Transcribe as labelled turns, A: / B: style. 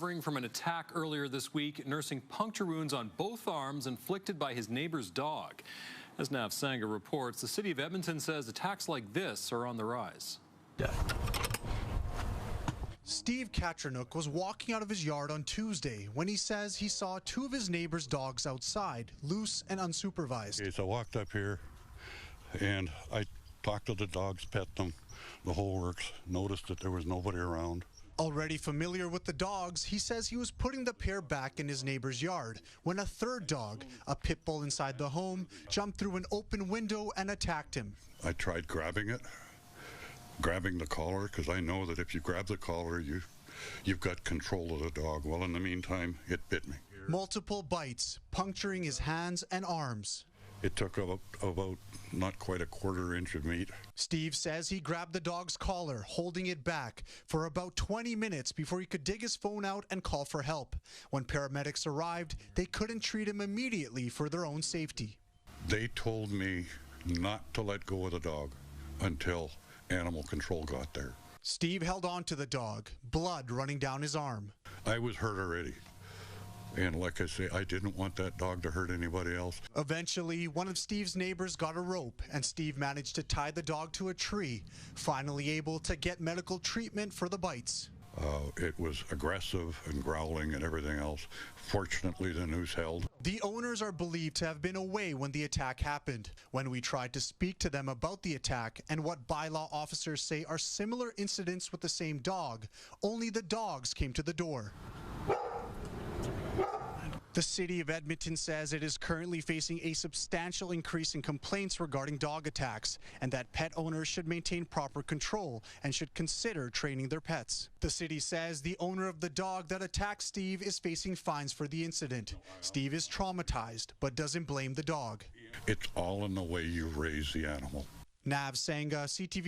A: recovering from an attack earlier this week, nursing puncture wounds on both arms inflicted by his neighbor's dog. As Nav Sanga reports, the city of Edmonton says attacks like this are on the rise.
B: Steve Katrinook was walking out of his yard on Tuesday when he says he saw two of his neighbor's dogs outside, loose and unsupervised.
C: Okay, so I walked up here and I talked to the dogs, pet them, the whole works, noticed that there was nobody around.
B: Already familiar with the dogs, he says he was putting the pair back in his neighbor's yard when a third dog, a pit bull inside the home, jumped through an open window and attacked him.
C: I tried grabbing the collar, because I know that if you grab the collar, you've got control of the dog. Well, in the meantime, it bit me.
B: Multiple bites, puncturing his hands and arms.
C: It took about not quite a quarter-inch of meat.
B: Steve says he grabbed the dog's collar, holding it back for about 20 minutes before he could dig his phone out and call for help. When paramedics arrived, they couldn't treat him immediately for their own safety.
C: They told me not to let go of the dog until animal control got there.
B: Steve held on to the dog, blood running down his arm.
C: I was hurt already. And like I say, I didn't want that dog to hurt anybody else.
B: Eventually, one of Steve's neighbors got a rope, and Steve managed to tie the dog to a tree, finally able to get medical treatment for the bites.
C: It was aggressive and growling and everything else. Fortunately, the noose held.
B: The owners are believed to have been away when the attack happened. When we tried to speak to them about the attack and what bylaw officers say are similar incidents with the same dog, only the dogs came to the door. The city of Edmonton says it is currently facing a substantial increase in complaints regarding dog attacks and that pet owners should maintain proper control and should consider training their pets. The city says the owner of the dog that attacked Steve is facing fines for the incident. Steve is traumatized but doesn't blame the dog.
C: It's all in the way you raise the animal.
B: Nav Sanga, CTV.